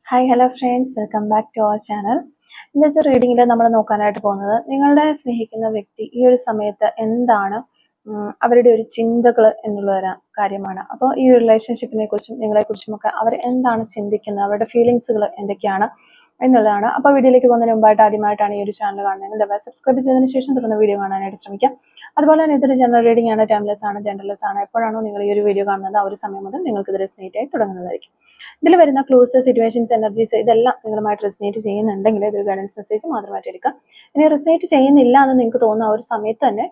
Hi hello friends, welcome back to our channel. ഇന്നത്തെ റീഡിങ്ങിൽ നമ്മൾ നോക്കാനായിട്ട് പോകുന്നത് നിങ്ങളുടെ സ്നേഹിക്കുന്ന വ്യക്തി ഈ ഒരു സമയത്ത് എന്താണ് അവരുടെ ഒരു ചിന്തകൾ എന്നുള്ള ഒരു കാര്യമാണ്. അപ്പോൾ ഈ റിലേഷൻഷിപ്പിനെ കുറിച്ചും നിങ്ങളെക്കുറിച്ചുമൊക്കെ അവർ എന്താണ് ചിന്തിക്കുന്നത്, അവരുടെ ഫീലിങ്സുകൾ എന്തൊക്കെയാണ് എന്നുള്ളതാണ്. അപ്പോൾ വീഡിയോയിലേക്ക് പോകുന്നതിന് മുമ്പായിട്ട് ആദ്യമായിട്ടാണ് ഈ ഒരു ചാനൽ കാണുന്നത്, ദയവായി സബ്സ്ക്രൈബ് ചെയ്തതിന് ശേഷം തുടർന്ന് വീഡിയോ കാണാനായിട്ട് ശ്രമിക്കാം. അതുപോലെ തന്നെ ഇതൊരു ജനറൽ റീഡിംഗ് ആണ്, ടൈംലെസ് ആണ്, ജെൻഡർലെസ് ആണ്. എപ്പോഴാണോ നിങ്ങൾ ഈ ഒരു വീഡിയോ കാണുന്നത് ആ ഒരു സമയം മുതൽ നിങ്ങൾക്ക് ഇത് റെസനേറ്റ് ആയി തുടങ്ങുന്നതായിരിക്കും. ഇതിൽ വരുന്ന ക്ലൂസ്, സിറ്റുവേഷൻസ്, എനർജീസ് ഇതെല്ലാം നിങ്ങളുമായിട്ട് റെസനേറ്റ് ചെയ്യുന്നുണ്ടെങ്കിൽ ഇതൊരു ഗൈഡൻസ് മെസ്സേജ് മാത്രമായിട്ട് എടുക്കാം. ഇനി റെസനേറ്റ് ചെയ്യുന്നില്ല എന്ന് നിങ്ങൾക്ക് തോന്നുന്ന ആ ഒരു സമയത്ത് തന്നെ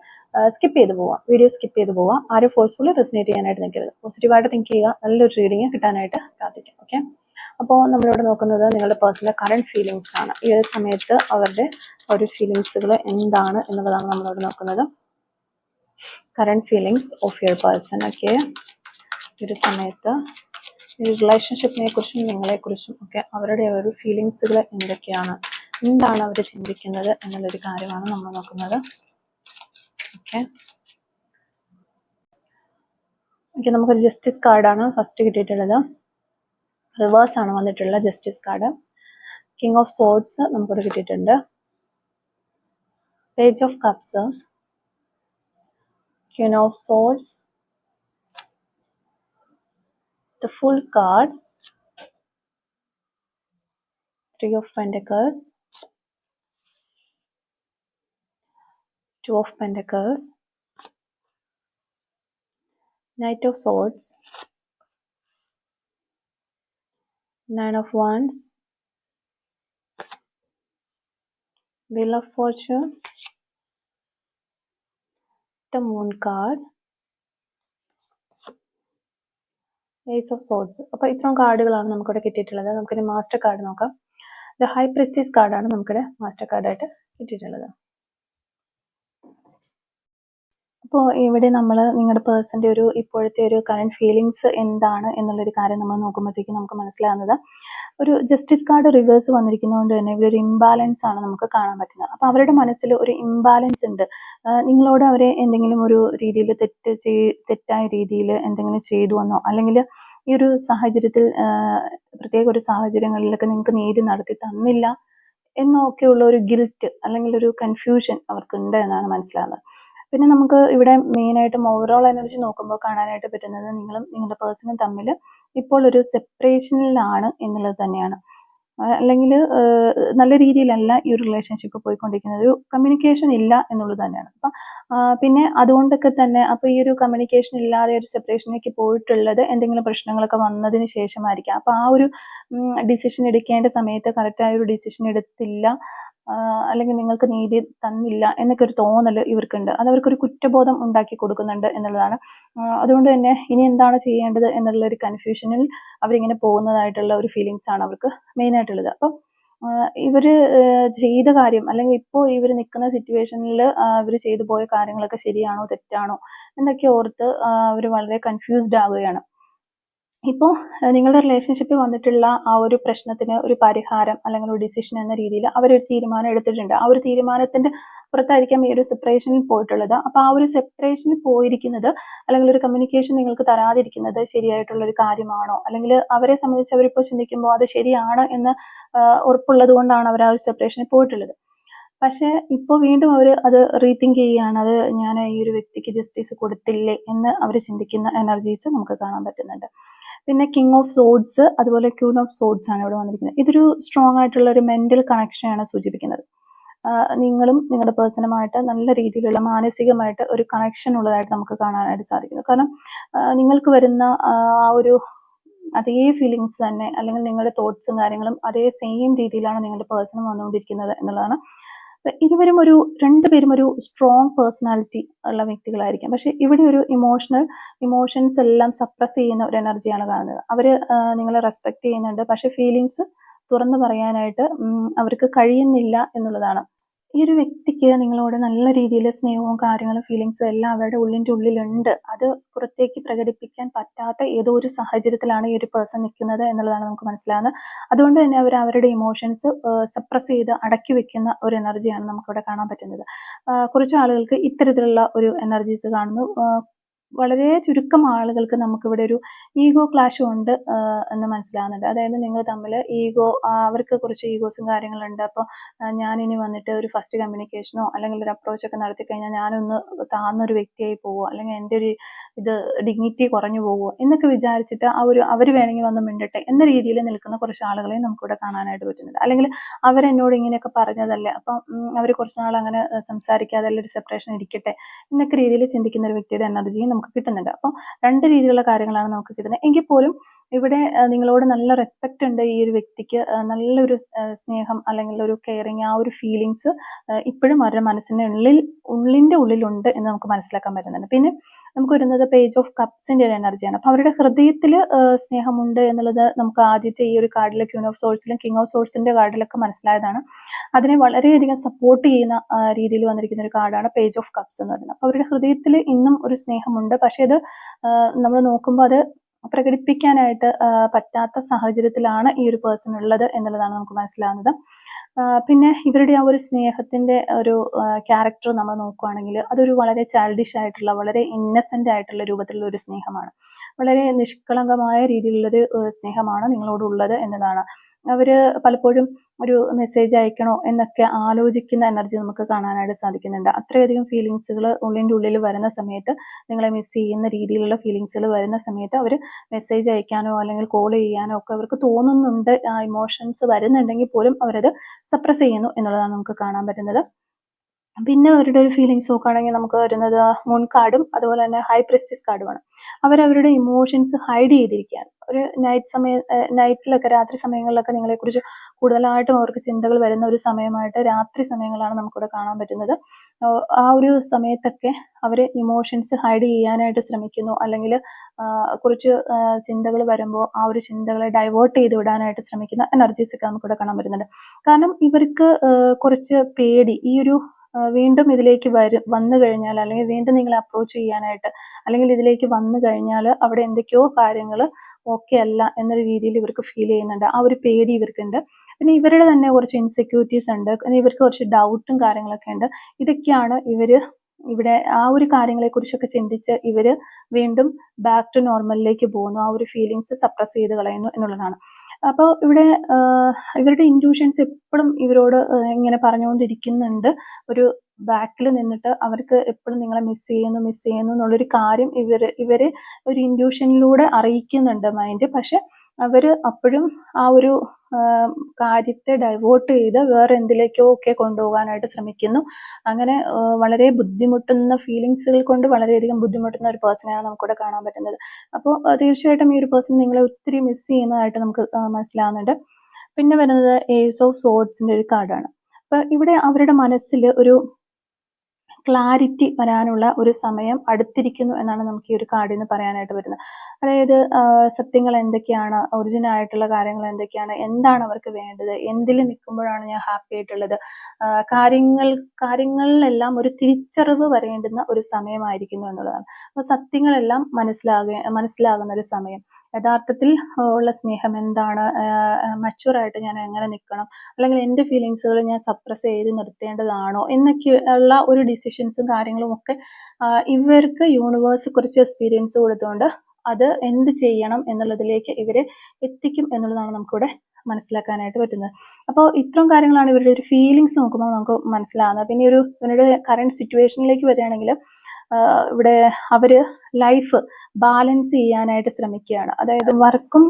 സ്കിപ്പ് ചെയ്ത് പോവാം, വീഡിയോ സ്കിപ്പ് ചെയ്ത് പോവാം. ആരും ഫോഴ്സ്ഫുള്ളി റെസനേറ്റ് ചെയ്യാനായിട്ട് നിൽക്കരുത്. പോസിറ്റീവായിട്ട് തിങ്ക് ചെയ്യുക, നല്ലൊരു റീഡിങ് കിട്ടാനായിട്ട് പ്രാർത്ഥിക്കാം. ഓക്കെ, അപ്പോൾ നമ്മളിവിടെ നോക്കുന്നത് നിങ്ങളുടെ പേഴ്സണൽ കറണ്ട് ഫീലിങ്സ് ആണ്. ഈ ഒരു സമയത്ത് അവരുടെ ഒരു ഫീലിങ്സുകൾ എന്താണ് എന്നുള്ളതാണ് നമ്മളിവിടെ നോക്കുന്നത്. Current feelings of your person. Okay, ഈ ഒരു സമയത്ത് ഈ റിലേഷൻഷിപ്പിനെ കുറിച്ചും നിങ്ങളെക്കുറിച്ചും ഒക്കെ അവരുടെ ഒരു ഫീലിങ്സുകൾ എന്തൊക്കെയാണ്, എന്താണ് അവർ ചിന്തിക്കുന്നത് എന്നുള്ളൊരു കാര്യമാണ് നമ്മൾ നോക്കുന്നത്. ഓക്കെ, നമുക്കൊരു ജസ്റ്റിസ് കാർഡാണ് ഫസ്റ്റ് കിട്ടിയിട്ടുള്ളത്. റിവേഴ്സ് ആണ് വന്നിട്ടുള്ള justice card. King of swords നമുക്കിവിടെ കിട്ടിയിട്ടുണ്ട്. Page of cups, Queen of swords, the full card, three of pentacles, two of pentacles, knight of swords, nine of wands, wheel of fortune, the moon card, ace of swords. അപ്പോൾ ഇത്രയും കാർഡുകളാണ് നമുക്കിവിടെ കിട്ടിയിട്ടുള്ളത്. നമുക്കിനി master card നോക്കാം. The high പ്രിസ്റ്റീസ് കാർഡാണ് നമുക്കിവിടെ master കാർഡായിട്ട് കിട്ടിയിട്ടുള്ളത്. അപ്പോൾ ഇവിടെ നമ്മൾ നിങ്ങളുടെ പേഴ്സൻ്റെ ഒരു ഇപ്പോഴത്തെ ഒരു കറണ്ട് ഫീലിങ്സ് എന്താണ് എന്നുള്ളൊരു കാര്യം നമ്മൾ നോക്കുമ്പോഴത്തേക്കും നമുക്ക് മനസ്സിലാകുന്നത്, ഒരു ജസ്റ്റിസ് കാർഡ് റിവേഴ്സ് വന്നിരിക്കുന്നതുകൊണ്ട് തന്നെ ഇവിടെ ഒരു ഇംബാലൻസ് ആണ് നമുക്ക് കാണാൻ പറ്റുന്നത്. അപ്പോൾ അവരുടെ മനസ്സിൽ ഒരു ഇംബാലൻസ് ഉണ്ട്. നിങ്ങളോട് അവരെ എന്തെങ്കിലും ഒരു രീതിയിൽ തെറ്റായ രീതിയിൽ എന്തെങ്കിലും ചെയ്തു വന്നോ, അല്ലെങ്കിൽ ഈ ഒരു സാഹചര്യത്തിൽ പ്രത്യേക ഒരു സാഹചര്യങ്ങളിലൊക്കെ നിങ്ങൾക്ക് നീതി നടത്തി തന്നില്ല എന്നൊക്കെയുള്ള ഒരു ഗിൽറ്റ് അല്ലെങ്കിൽ ഒരു കൺഫ്യൂഷൻ അവർക്കുണ്ട് എന്നാണ് മനസ്സിലാകുന്നത്. പിന്നെ നമുക്ക് ഇവിടെ മെയിനായിട്ടും ഓവറോൾ എനർജി നോക്കുമ്പോൾ കാണാനായിട്ട് പറ്റുന്നത് നിങ്ങളും നിങ്ങളുടെ പേഴ്സണും തമ്മിൽ ഇപ്പോൾ ഒരു സെപ്പറേഷനിലാണ് എന്നുള്ളത് തന്നെയാണ്. അല്ലെങ്കിൽ നല്ല രീതിയിലല്ല ഈ ഒരു റിലേഷൻഷിപ്പ് പോയിക്കൊണ്ടിരിക്കുന്നത്, ഒരു കമ്മ്യൂണിക്കേഷൻ ഇല്ല എന്നുള്ളത് തന്നെയാണ്. അപ്പം പിന്നെ അതുകൊണ്ടൊക്കെ തന്നെ അപ്പോൾ ഈ ഒരു കമ്മ്യൂണിക്കേഷൻ ഇല്ലാതെ ഒരു സെപ്പറേഷനിലേക്ക് പോയിട്ടുള്ളത് എന്തെങ്കിലും പ്രശ്നങ്ങളൊക്കെ വന്നതിന് ശേഷമായിരിക്കാം. അപ്പോൾ ആ ഒരു ഡിസിഷൻ എടുക്കേണ്ട സമയത്ത് കറക്റ്റായ ഒരു ഡിസിഷൻ എടുത്തില്ല, അല്ലെങ്കിൽ നിങ്ങൾക്ക് നീതി തന്നില്ല എന്നൊക്കെ ഒരു തോന്നൽ ഇവർക്കുണ്ട്. അത് അവർക്കൊരു കുറ്റബോധം ഉണ്ടാക്കി കൊടുക്കുന്നുണ്ട് എന്നുള്ളതാണ്. അതുകൊണ്ട് തന്നെ ഇനി എന്താണ് ചെയ്യേണ്ടത് എന്നുള്ള ഒരു കൺഫ്യൂഷനിൽ അവരിങ്ങനെ പോകുന്നതായിട്ടുള്ള ഒരു ഫീലിങ്സ് ആണ് അവർക്ക് മെയിനായിട്ടുള്ളത്. അപ്പം ഇവർ ചെയ്ത കാര്യം അല്ലെങ്കിൽ ഇപ്പോൾ ഇവർ നിൽക്കുന്ന സിറ്റുവേഷനിൽ ഇവർ ചെയ്തു പോയ കാര്യങ്ങളൊക്കെ ശരിയാണോ തെറ്റാണോ എന്നൊക്കെ ഓർത്ത് അവർ വളരെ കൺഫ്യൂസ്ഡ് ആവുകയാണ്. ഇപ്പോൾ നിങ്ങളുടെ റിലേഷൻഷിപ്പിൽ വന്നിട്ടുള്ള ആ ഒരു പ്രശ്നത്തിന് ഒരു പരിഹാരം അല്ലെങ്കിൽ ഒരു ഡിസിഷൻ എന്ന രീതിയിൽ അവരൊരു തീരുമാനം എടുത്തിട്ടുണ്ട്. ആ ഒരു തീരുമാനത്തിന്റെ പുറത്തായിരിക്കാം ഈ ഒരു സെപ്പറേഷനിൽ പോയിട്ടുള്ളത്. അപ്പോൾ ആ ഒരു സെപ്പറേഷനിൽ പോയിരിക്കുന്നത് അല്ലെങ്കിൽ ഒരു കമ്മ്യൂണിക്കേഷൻ നിങ്ങൾക്ക് തരാതിരിക്കുന്നത് ശരിയായിട്ടുള്ള ഒരു കാര്യമാണോ, അല്ലെങ്കിൽ അവരെ സംബന്ധിച്ച് അവരിപ്പോൾ ചിന്തിക്കുമ്പോൾ അത് ശരിയാണ് എന്ന് ഉറപ്പുള്ളത് കൊണ്ടാണ് അവർ ആ ഒരു സെപ്പറേഷനിൽ പോയിട്ടുള്ളത്. പക്ഷെ ഇപ്പോൾ വീണ്ടും അവർ അത് റീതിങ്ക് ചെയ്യുകയാണ്, അത് ഞാൻ ഈ ഒരു വ്യക്തിക്ക് ജസ്റ്റിസ് കൊടുത്തില്ലേ എന്ന് അവർ ചിന്തിക്കുന്ന എനർജീസ് നമുക്ക് കാണാൻ പറ്റുന്നുണ്ട്. പിന്നെ കിങ് ഓഫ് സോഡ്സ് അതുപോലെ ക്യൂൻ ഓഫ് സോഡ്സ് ആണ് ഇവിടെ വന്നിരിക്കുന്നത്. ഇതൊരു സ്ട്രോങ് ആയിട്ടുള്ള ഒരു മെന്റൽ കണക്ഷനാണ് സൂചിപ്പിക്കുന്നത്. നിങ്ങളും നിങ്ങളുടെ പേഴ്സണുമായിട്ട് നല്ല രീതിയിലുള്ള മാനസികമായിട്ട് ഒരു കണക്ഷൻ ഉള്ളതായിട്ട് നമുക്ക് കാണാനായിട്ട് സാധിക്കുന്നു. കാരണം നിങ്ങൾക്ക് വരുന്ന ആ ഒരു അതേ ഫീലിങ്സ് തന്നെ അല്ലെങ്കിൽ നിങ്ങളുടെ തോട്ട്സും കാര്യങ്ങളും അതേ സെയിം രീതിയിലാണ് നിങ്ങളുടെ പേഴ്സണും വന്നുകൊണ്ടിരിക്കുന്നത് എന്നുള്ളതാണ്. രണ്ടുപേരും ഒരു സ്ട്രോങ് പേഴ്സണാലിറ്റി ഉള്ള വ്യക്തികളായിരിക്കാം. പക്ഷെ ഇവിടെ ഒരു ഇമോഷൻസ് എല്ലാം സപ്രസ് ചെയ്യുന്ന ഒരു എനർജിയാണ് കാണുന്നത്. അവർ നിങ്ങളെ റെസ്പെക്ട് ചെയ്യുന്നുണ്ട്, പക്ഷെ ഫീലിങ്സ് തുറന്നു പറയാനായിട്ട് അവർക്ക് കഴിയുന്നില്ല എന്നുള്ളതാണ്. ഈ ഒരു വ്യക്തിക്ക് നിങ്ങളോട് നല്ല രീതിയിൽ സ്നേഹവും കാര്യങ്ങളും ഫീലിങ്സും എല്ലാം അവരുടെ ഉള്ളിലുണ്ട്. അത് പുറത്തേക്ക് പ്രകടിപ്പിക്കാൻ പറ്റാത്ത ഏതോ ഒരു സാഹചര്യത്തിലാണ് ഈ ഒരു പേഴ്സൺ നിൽക്കുന്നത് എന്നുള്ളതാണ് നമുക്ക് മനസ്സിലാകുന്നത്. അതുകൊണ്ട് തന്നെ അവർ അവരുടെ ഇമോഷൻസ് സപ്രസ് ചെയ്ത് അടക്കി വെക്കുന്ന ഒരു എനർജിയാണ് നമുക്കിവിടെ കാണാൻ പറ്റുന്നത്. കുറച്ച് ആളുകൾക്ക് ഇത്തരത്തിലുള്ള ഒരു എനർജീസ് കാണുന്നു. വളരെ ചുരുക്കം ആളുകൾക്ക് നമുക്കിവിടെ ഒരു ഈഗോ ക്ലാഷും ഉണ്ട് എന്ന് മനസ്സിലാകുന്നുണ്ട്. അതായത് നിങ്ങൾ തമ്മിൽ അവർക്ക് കുറച്ച് ഈഗോസും കാര്യങ്ങളുണ്ട്. അപ്പോൾ ഞാനിനി വന്നിട്ട് ഒരു ഫസ്റ്റ് കമ്മ്യൂണിക്കേഷനോ അല്ലെങ്കിൽ ഒരു അപ്രോച്ചൊക്കെ നടത്തി കഴിഞ്ഞാൽ ഞാനൊന്ന് താഴ്ന്നൊരു വ്യക്തിയായി പോവുമോ, അല്ലെങ്കിൽ എൻ്റെ ഒരു ഡിഗ്നിറ്റി കുറഞ്ഞു പോവുമോ എന്നൊക്കെ വിചാരിച്ചിട്ട് അവർ വേണമെങ്കിൽ വന്ന് മിണ്ടട്ടെ എന്ന രീതിയിൽ നിൽക്കുന്ന കുറച്ച് ആളുകളെ നമുക്കിവിടെ കാണാനായിട്ട് പറ്റുന്നുണ്ട്. അല്ലെങ്കിൽ അവരെന്നോട് ഇങ്ങനെയൊക്കെ പറഞ്ഞതല്ലേ, അപ്പം അവർ കുറച്ച് നാൾ അങ്ങനെ സംസാരിക്കാതെ ഒരു സെപ്പറേഷൻ ഇരിക്കട്ടെ എന്നൊക്കെ രീതിയിൽ ചിന്തിക്കുന്ന ഒരു വ്യക്തിയുടെ എനർജിയും നമുക്ക് കിട്ടുന്നുണ്ട്. അപ്പോൾ രണ്ട് രീതിയിലുള്ള കാര്യങ്ങളാണ് നമുക്ക് കിട്ടുന്നത്. എങ്കിൽ പോലും ഇവിടെ നിങ്ങളോട് നല്ല റെസ്പെക്റ്റ് ഉണ്ട് ഈ ഒരു വ്യക്തിക്ക്, നല്ലൊരു സ്നേഹം അല്ലെങ്കിൽ ഒരു കെയറിങ്, ആ ഒരു ഫീലിങ്സ് ഇപ്പോഴും അവരുടെ മനസ്സിന്റെ ഉള്ളിന്റെ ഉള്ളിലുണ്ട് എന്ന് നമുക്ക് മനസ്സിലാക്കാൻ പറ്റുന്നുണ്ട്. പിന്നെ നമുക്ക് വരുന്നത് പേജ് ഓഫ് കപ്സിന്റെ ഒരു എനർജിയാണ്. അപ്പൊ അവരുടെ ഹൃദയത്തിൽ സ്നേഹമുണ്ട് എന്നുള്ളത് നമുക്ക് ആദ്യത്തെ ഈ ഒരു കാർഡിലെ ക്യൂൻ ഓഫ് സോഴ്സിലും കിങ് ഓഫ് സോഴ്സിന്റെ കാർഡിലൊക്കെ മനസ്സിലായതാണ്. അതിനെ വളരെയധികം സപ്പോർട്ട് ചെയ്യുന്ന രീതിയിൽ വന്നിരിക്കുന്ന ഒരു കാർഡാണ് പേജ് ഓഫ് കപ്സ് എന്ന് പറയുന്നത്. അപ്പൊ അവരുടെ ഹൃദയത്തിൽ ഇന്നും ഒരു സ്നേഹമുണ്ട്, പക്ഷെ അത് നമ്മൾ നോക്കുമ്പോൾ അത് പ്രകടിപ്പിക്കാനായിട്ട് പറ്റാത്ത സാഹചര്യത്തിലാണ് ഈ ഒരു പേഴ്സൺ ഉള്ളത് എന്നുള്ളതാണ് നമുക്ക് മനസ്സിലാവുന്നത്. പിന്നെ ഇവരുടെ ആ ഒരു സ്നേഹത്തിന്റെ ഒരു ക്യാരക്ടർ നമ്മൾ നോക്കുകയാണെങ്കിൽ അതൊരു വളരെ ചൈൽഡിഷ് ആയിട്ടുള്ള, വളരെ ഇന്നസെന്റ് ആയിട്ടുള്ള രൂപത്തിലുള്ള ഒരു സ്നേഹമാണ്. വളരെ നിഷ്കളങ്കമായ രീതിയിലുള്ളൊരു സ്നേഹമാണ് നിങ്ങളോടുള്ളത് എന്നതാണ്. അവര് പലപ്പോഴും ഒരു മെസ്സേജ് അയക്കണോ എന്നൊക്കെ ആലോചിക്കുന്ന എനർജി നമുക്ക് കാണാനായിട്ട് സാധിക്കുന്നുണ്ട്. അത്രയധികം ഫീലിങ്സുകൾ ഉള്ളിൻ്റെ ഉള്ളിൽ വരുന്ന സമയത്ത്, നിങ്ങളെ മിസ് ചെയ്യുന്ന രീതിയിലുള്ള ഫീലിങ്സുകൾ വരുന്ന സമയത്ത് അവർ മെസ്സേജ് അയക്കാനോ അല്ലെങ്കിൽ കോൾ ചെയ്യാനോ ഒക്കെ അവർക്ക് തോന്നുന്നുണ്ട്. ആ ഇമോഷൻസ് വരുന്നുണ്ടെങ്കിൽ പോലും അവരത് സപ്രസ് ചെയ്യുന്നു എന്നുള്ളതാണ് നമുക്ക് കാണാൻ പറ്റുന്നത്. പിന്നെ അവരുടെ ഒരു ഫീലിങ്സ് നോക്കുകയാണെങ്കിൽ നമുക്ക് വരുന്നത് മൂൺ കാർഡും അതുപോലെ തന്നെ ഹൈ പ്രിസ്റ്റിസ് കാർഡുമാണ്. അവരവരുടെ ഇമോഷൻസ് ഹൈഡ് ചെയ്തിരിക്കുകയാണ്. ഒരു നൈറ്റിലൊക്കെ, രാത്രി സമയങ്ങളിലൊക്കെ നിങ്ങളെക്കുറിച്ച് കൂടുതലായിട്ടും അവർക്ക് ചിന്തകൾ വരുന്ന ഒരു സമയമായിട്ട് രാത്രി സമയങ്ങളാണ് നമുക്കിവിടെ കാണാൻ പറ്റുന്നത്. ആ ഒരു സമയത്തൊക്കെ അവർ ഇമോഷൻസ് ഹൈഡ് ചെയ്യാനായിട്ട് ശ്രമിക്കുന്നു, അല്ലെങ്കിൽ കുറച്ച് ചിന്തകൾ വരുമ്പോൾ ആ ഒരു ചിന്തകളെ ഡൈവേർട്ട് ചെയ്ത് വിടാനായിട്ട് ശ്രമിക്കുന്ന എനർജീസ് ഒക്കെ നമുക്കിവിടെ കാണാൻ പറ്റുന്നുണ്ട്. കാരണം ഇവർക്ക് കുറച്ച് പേടി, ഈ ഒരു വീണ്ടും ഇതിലേക്ക് വന്നു കഴിഞ്ഞാൽ, അല്ലെങ്കിൽ വീണ്ടും നിങ്ങളെ അപ്രോച്ച് ചെയ്യാനായിട്ട്, അല്ലെങ്കിൽ ഇതിലേക്ക് വന്നു കഴിഞ്ഞാൽ അവിടെ എന്തൊക്കെയോ കാര്യങ്ങൾ ഓക്കെ അല്ല എന്നൊരു രീതിയിൽ ഇവർക്ക് ഫീൽ ചെയ്യുന്നുണ്ട്. ആ ഒരു പേടി ഇവർക്കുണ്ട്. പിന്നെ ഇവരുടെ തന്നെ കുറച്ച് ഇൻസെക്യൂരിറ്റീസ് ഉണ്ട്, ഇവർക്ക് കുറച്ച് ഡൗട്ടും കാര്യങ്ങളൊക്കെ ഉണ്ട്. ഇതൊക്കെയാണ് ഇവിടെ ആ ഒരു കാര്യങ്ങളെ കുറിച്ചൊക്കെ ചിന്തിച്ച് ഇവര് വീണ്ടും ബാക്ക് ടു നോർമലിലേക്ക് പോകുന്നു, ആ ഒരു ഫീലിങ്സ് സപ്രസ് ചെയ്ത് കളയുന്നു എന്നുള്ളതാണ്. അപ്പോൾ ഇവിടെ ഇവരുടെ ഇൻറ്റ്യൂഷൻസ് എപ്പോഴും ഇവരോട് ഇങ്ങനെ പറഞ്ഞുകൊണ്ടിരിക്കുന്നുണ്ട്. ഒരു ബാക്കിൽ നിന്നിട്ട് അവർക്ക് എപ്പോഴും നിങ്ങളെ മിസ് ചെയ്യുന്നു എന്നുള്ളൊരു കാര്യം ഇവര് ഒരു ഇൻറ്റ്യൂഷനിലൂടെ അറിയിക്കുന്നുണ്ട് മൈൻഡ്. പക്ഷെ അവര് അപ്പോഴും ആ ഒരു കാര്യത്തെ ഡൈവേർട്ട് ചെയ്ത് വേറെ എന്തിലേക്കോ ഒക്കെ കൊണ്ടുപോകാനായിട്ട് ശ്രമിക്കുന്നു. അങ്ങനെ വളരെ ബുദ്ധിമുട്ടുന്ന ഫീലിങ്സുകൾ കൊണ്ട് വളരെയധികം ബുദ്ധിമുട്ടുന്ന ഒരു പേഴ്സണെയാണ് നമുക്കിവിടെ കാണാൻ പറ്റുന്നത്. അപ്പോൾ തീർച്ചയായിട്ടും ഈ ഒരു പേഴ്സൺ നിങ്ങളെ ഒത്തിരി മിസ് ചെയ്യുന്നതായിട്ട് നമുക്ക് മനസ്സിലാവുന്നുണ്ട്. പിന്നെ വരുന്നത് ഏസ് ഓഫ് സോർഡ്സിന്റെ ഒരു കാർഡാണ്. അപ്പൊ ഇവിടെ അവരുടെ മനസ്സിൽ ഒരു ക്ലാരിറ്റി വരാനുള്ള ഒരു സമയം അടുത്തിരിക്കുന്നു എന്നാണ് നമുക്ക് ഈ ഒരു കാർഡിൽ നിന്ന് പറയാനായിട്ട് വരുന്നത്. അതായത് സത്യങ്ങൾ എന്തൊക്കെയാണ്, ഒറിജിനൽ ആയിട്ടുള്ള കാര്യങ്ങൾ എന്തൊക്കെയാണ്, എന്താണ് അവർക്ക് വേണ്ടത്, എന്തിൽ നിൽക്കുമ്പോഴാണ് ഞാൻ ഹാപ്പി ആയിട്ടുള്ളത്, കാര്യങ്ങളിലെല്ലാം ഒരു തിരിച്ചറിവ് വരേണ്ടുന്ന ഒരു സമയമായിരിക്കുന്നു എന്നുള്ളതാണ്. അപ്പോൾ സത്യങ്ങളെല്ലാം മനസ്സിലാകുന്ന ഒരു സമയം, യഥാർത്ഥത്തിൽ ഉള്ള സ്നേഹം എന്താണ്, മച്ചുവറായിട്ട് ഞാൻ എങ്ങനെ നിൽക്കണം, അല്ലെങ്കിൽ എൻ്റെ ഫീലിങ്സുകൾ ഞാൻ സപ്രസ് ചെയ്ത് നിർത്തേണ്ടതാണോ എന്നൊക്കെ ഉള്ള ഒരു ഡിസിഷൻസും കാര്യങ്ങളും ഒക്കെ ഇവർക്ക് യൂണിവേഴ്സ് കുറച്ച് എക്സ്പീരിയൻസ് കൊടുത്തുകൊണ്ട് അത് എന്ത് ചെയ്യണം എന്നുള്ളതിലേക്ക് ഇവരെ എത്തിക്കും എന്നുള്ളതാണ് നമുക്കിവിടെ മനസ്സിലാക്കാനായിട്ട് പറ്റുന്നത്. അപ്പോൾ ഇത്രയും കാര്യങ്ങളാണ് ഇവരുടെ ഒരു ഫീലിങ്സ് നോക്കുമ്പോൾ നമുക്ക് മനസ്സിലാകുന്നത്. പിന്നെ ഇവരുടെ കറണ്ട് സിറ്റുവേഷനിലേക്ക് വരികയാണെങ്കിൽ ഇവിടെ അവര് ലൈഫ് ബാലൻസ് ചെയ്യാനായിട്ട് ശ്രമിക്കുകയാണ്. അതായത് വർക്കും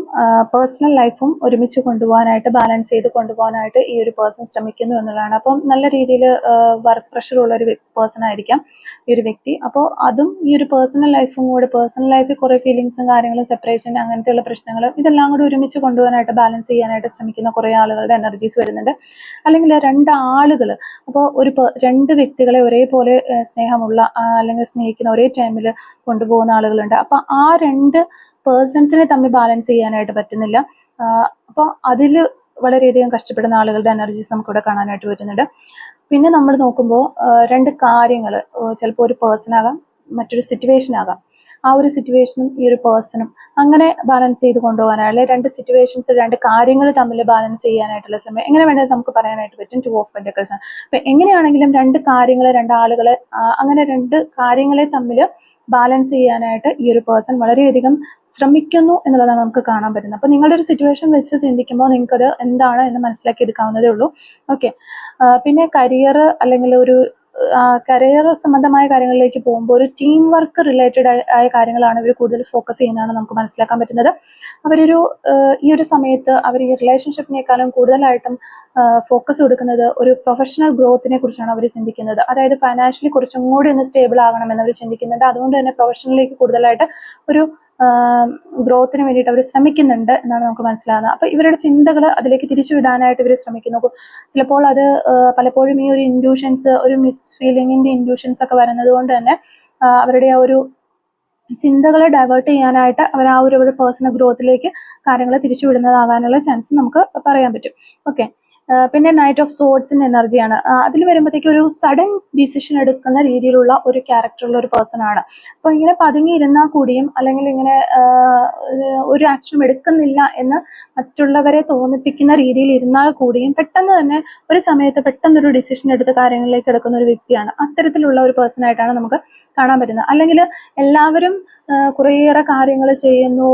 പേഴ്സണൽ ലൈഫും ഒരുമിച്ച് കൊണ്ടുപോകാനായിട്ട്, ബാലൻസ് ചെയ്ത് കൊണ്ടുപോകാനായിട്ട് ഈ ഒരു പേഴ്സൺ ശ്രമിക്കുന്നു എന്നുള്ളതാണ്. അപ്പം നല്ല രീതിയിൽ വർക്ക് പ്രഷർ ഉള്ള ഒരു പേഴ്സൺ ആയിരിക്കാം ഈ ഒരു വ്യക്തി. അപ്പോൾ അതും ഈ ഒരു പേഴ്സണൽ ലൈഫിൽ കുറേ ഫീലിങ്സും കാര്യങ്ങളും, സെപ്പറേഷൻ അങ്ങനത്തെയുള്ള പ്രശ്നങ്ങൾ, ഇതെല്ലാം കൂടി ഒരുമിച്ച് കൊണ്ടുപോകാനായിട്ട്, ബാലൻസ് ചെയ്യാനായിട്ട് ശ്രമിക്കുന്ന കുറേ ആളുകളുടെ എനർജീസ് വരുന്നുണ്ട്. അല്ലെങ്കിൽ രണ്ടാളുകൾ, അപ്പോൾ രണ്ട് വ്യക്തികളെ ഒരേപോലെ സ്നേഹമുള്ള അല്ലെങ്കിൽ സ്നേഹിക്കുന്ന ഒരേ ടൈമിൽ കൊണ്ടുപോകുന്ന ആളുകളുണ്ട്. അപ്പൊ ആ രണ്ട് പേഴ്സൺസിനെ തമ്മിൽ ബാലൻസ് ചെയ്യാനായിട്ട് പറ്റുന്നില്ല. അപ്പോൾ അതിൽ വളരെയധികം കഷ്ടപ്പെടുന്ന ആളുകളുടെ എനർജീസ് നമുക്കിവിടെ കാണാനായിട്ട് പറ്റുന്നുണ്ട്. പിന്നെ നമ്മൾ നോക്കുമ്പോൾ രണ്ട് കാര്യങ്ങൾ, ചിലപ്പോൾ ഒരു പേഴ്സൺ ആകാം, മറ്റൊരു സിറ്റുവേഷൻ ആകാം. ആ ഒരു സിറ്റുവേഷനും ഈ ഒരു പേഴ്സണും അങ്ങനെ ബാലൻസ് ചെയ്ത് കൊണ്ടുപോകാനായിട്ട്, രണ്ട് സിറ്റുവേഷൻസ്, രണ്ട് കാര്യങ്ങൾ തമ്മിൽ ബാലൻസ് ചെയ്യാനായിട്ടുള്ള സമയം എങ്ങനെ വേണ്ടത് നമുക്ക് പറയാനായിട്ട് പറ്റും. 2 ഓഫ് പെന്റക്കിൾസ് ആണ്. അപ്പൊ എങ്ങനെയാണെങ്കിലും രണ്ട് കാര്യങ്ങളെ, രണ്ടാളുകളെ, അങ്ങനെ രണ്ട് കാര്യങ്ങളെ തമ്മിൽ ബാലൻസ് ചെയ്യാനായിട്ട് ഈ ഒരു പേഴ്സൺ വളരെയധികം ശ്രമിക്കുന്നു എന്നുള്ളതാണ് നമുക്ക് കാണാൻ പറ്റുന്നത്. അപ്പോൾ നിങ്ങളുടെ ഒരു സിറ്റുവേഷൻ വെച്ച് ചിന്തിക്കുമ്പോൾ നിങ്ങൾക്കത് എന്താണ് എന്ന് മനസ്സിലാക്കി എടുക്കാവുന്നതേ ഉള്ളൂ. ഓക്കെ. പിന്നെ കരിയർ അല്ലെങ്കിൽ ഒരു കരിയർ സംബന്ധമായ കാര്യങ്ങളിലേക്ക് പോകുമ്പോൾ ഒരു ടീം വർക്ക് റിലേറ്റഡ് ആയ കാര്യങ്ങളാണ് ഇവർ കൂടുതൽ ഫോക്കസ് ചെയ്യുന്നതാണ് നമുക്ക് മനസ്സിലാക്കാൻ പറ്റുന്നത്. അവരൊരു ഈ ഒരു സമയത്ത് അവർ ഈ റിലേഷൻഷിപ്പിനേക്കാളും കൂടുതലായിട്ടും ഫോക്കസ് കൊടുക്കുന്നത് ഒരു പ്രൊഫഷണൽ ഗ്രോത്തിനെ കുറിച്ചാണ് അവർ ചിന്തിക്കുന്നത്. അതായത് ഫൈനാൻഷ്യലി കുറച്ചും കൂടി ഒന്ന് സ്റ്റേബിൾ ആകണമെന്ന് അവർ ചിന്തിക്കുന്നുണ്ട്. അതുകൊണ്ട് തന്നെ പ്രൊഫഷണലിലേക്ക് കൂടുതലായിട്ട് ഒരു ഗ്രോത്തിന് വേണ്ടിയിട്ട് അവർ ശ്രമിക്കുന്നുണ്ട് എന്നാണ് നമുക്ക് മനസ്സിലാകുന്നത്. അപ്പോൾ ഇവരുടെ ചിന്തകൾ അതിലേക്ക് തിരിച്ചുവിടാനായിട്ട് ഇവർ ശ്രമിക്കുന്നു. ചിലപ്പോൾ അത് പലപ്പോഴും ഈ ഒരു ഇൻഡ്യൂഷൻസ്, ഒരു മിസ് ഫീലിങ്ങിന്റെ ഇൻഡ്യൂഷൻസ് ഒക്കെ വരുന്നത് കൊണ്ട് തന്നെ അവരുടെ ആ ഒരു ചിന്തകളെ ഡൈവേർട്ട് ചെയ്യാനായിട്ട് അവർ ആ ഒരു പേഴ്സണൽ ഗ്രോത്തിലേക്ക് കാര്യങ്ങൾ തിരിച്ചുവിടുന്നതാകാനുള്ള ചാൻസ് നമുക്ക് പറയാൻ പറ്റും. ഓക്കെ. പിന്നെ നൈറ്റ് ഓഫ് സോർഡ്സിന്റെ എനർജിയാണ്. അതിൽ വരുമ്പോഴത്തേക്ക് ഒരു സഡൻ ഡിസിഷൻ എടുക്കുന്ന രീതിയിലുള്ള ഒരു ക്യാരക്ടറുള്ള ഒരു പേഴ്സൺ ആണ്. അപ്പോൾ ഇങ്ങനെ പതുങ്ങിയിരുന്നാൽ കൂടിയും അല്ലെങ്കിൽ ഇങ്ങനെ ഒരു ആക്ഷനും എടുക്കുന്നില്ല എന്ന് മറ്റുള്ളവരെ തോന്നിപ്പിക്കുന്ന രീതിയിൽ ഇരുന്നാൽ കൂടിയും പെട്ടെന്ന് തന്നെ ഒരു സമയത്ത് പെട്ടെന്നൊരു ഡിസിഷൻ എടുത്ത് കാര്യങ്ങളിലേക്ക് എടുക്കുന്ന ഒരു വ്യക്തിയാണ്. അത്തരത്തിലുള്ള ഒരു പേഴ്സൺ ആയിട്ടാണ് നമുക്ക് കാണാൻ പറ്റുന്നത്. അല്ലെങ്കിൽ എല്ലാവരും കുറേയേറെ കാര്യങ്ങൾ ചെയ്യുന്നു,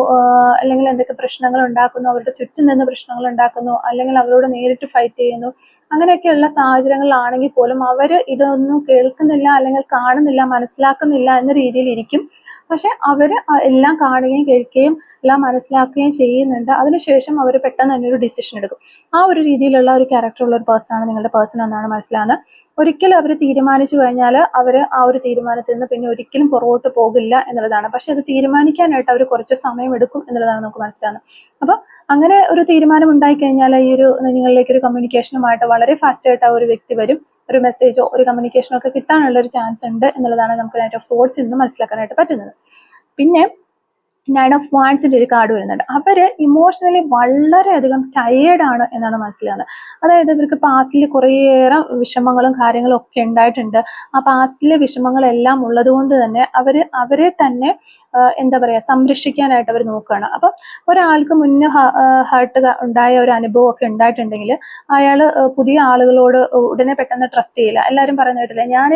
അല്ലെങ്കിൽ എന്തൊക്കെ പ്രശ്നങ്ങൾ ഉണ്ടാക്കുന്നു, അവരുടെ ചുറ്റും നിന്ന് പ്രശ്നങ്ങൾ ഉണ്ടാക്കുന്നു, അല്ലെങ്കിൽ അവരോട് നേരിട്ട് ഫൈറ്റ് ചെയ്യുന്നു, അങ്ങനെയൊക്കെയുള്ള സാഹചര്യങ്ങളിലാണെങ്കിൽ പോലും അവർ ഇതൊന്നും കേൾക്കുന്നില്ല, അല്ലെങ്കിൽ കാണുന്നില്ല, മനസ്സിലാക്കുന്നില്ല എന്ന രീതിയിൽ ഇരിക്കും. പക്ഷെ അവർ എല്ലാം കാണുകയും കേൾക്കുകയും എല്ലാം മനസ്സിലാക്കുകയും ചെയ്യുന്നുണ്ട്. അതിനുശേഷം അവർ പെട്ടെന്ന് തന്നെ ഒരു ഡിസിഷൻ എടുക്കും. ആ ഒരു രീതിയിലുള്ള ഒരു ക്യാരക്ടറുള്ള ഒരു പേഴ്സൺ ആണ് നിങ്ങളുടെ പേഴ്സൺ എന്നാണ് മനസ്സിലാകുന്നത്. ഒരിക്കലും അവർ തീരുമാനിച്ചു കഴിഞ്ഞാൽ അവർ ആ ഒരു തീരുമാനത്തിൽ നിന്ന് പിന്നെ ഒരിക്കലും പുറകോട്ട് പോകില്ല എന്നുള്ളതാണ്. പക്ഷെ അത് തീരുമാനിക്കാനായിട്ട് അവർ കുറച്ച് സമയം എടുക്കും എന്നുള്ളതാണ് നമുക്ക് മനസ്സിലാകുന്നത്. അപ്പോൾ അങ്ങനെ ഒരു തീരുമാനം ഉണ്ടായിക്കഴിഞ്ഞാൽ ഈ ഒരു നിങ്ങളിലേക്ക് ഒരു കമ്മ്യൂണിക്കേഷനുമായിട്ട് വളരെ ഫാസ്റ്റായിട്ട് ആ ഒരു വ്യക്തി വരും. ഒരു മെസ്സേജോ ഒരു കമ്മ്യൂണിക്കേഷനോ ഒക്കെ കിട്ടാനുള്ള ഒരു ചാൻസ് ഉണ്ട് എന്നുള്ളതാണ് നമുക്ക് നൈറ്റ് ഓഫ് സോർഡ്സിൽ നിന്ന് മനസ്സിലാക്കാനായിട്ട് പറ്റുന്നത്. പിന്നെ 9 ഓഫ് വാൻഡ്സിന്റെ ഒരു കാർഡ് വരുന്നുണ്ട്. അവര് ഇമോഷണലി വളരെയധികം ടയേർഡ് ആണ് എന്നാണ് മനസ്സിലാകുന്നത്. അതായത് ഇവർക്ക് പാസ്റ്റിൽ കുറേയേറെ വിഷമങ്ങളും കാര്യങ്ങളും ഒക്കെ ഉണ്ടായിട്ടുണ്ട്. ആ പാസ്റ്റിലെ വിഷമങ്ങളെല്ലാം ഉള്ളത് കൊണ്ട് തന്നെ അവരെ തന്നെ എന്താ പറയുക, സംരക്ഷിക്കാനായിട്ട് അവർ നോക്കുകയാണ്. അപ്പം ഒരാൾക്ക് മുന്നേ ഹേർട്ട് ഉണ്ടായ ഒരു അനുഭവം ഒക്കെ ഉണ്ടായിട്ടുണ്ടെങ്കിൽ അയാൾ പുതിയ ആളുകളോട് ഉടനെ പെട്ടെന്ന് ട്രസ്റ്റ് ചെയ്യില്ല. എല്ലാവരും പറയുന്ന കേട്ടില്ലേ, ഞാൻ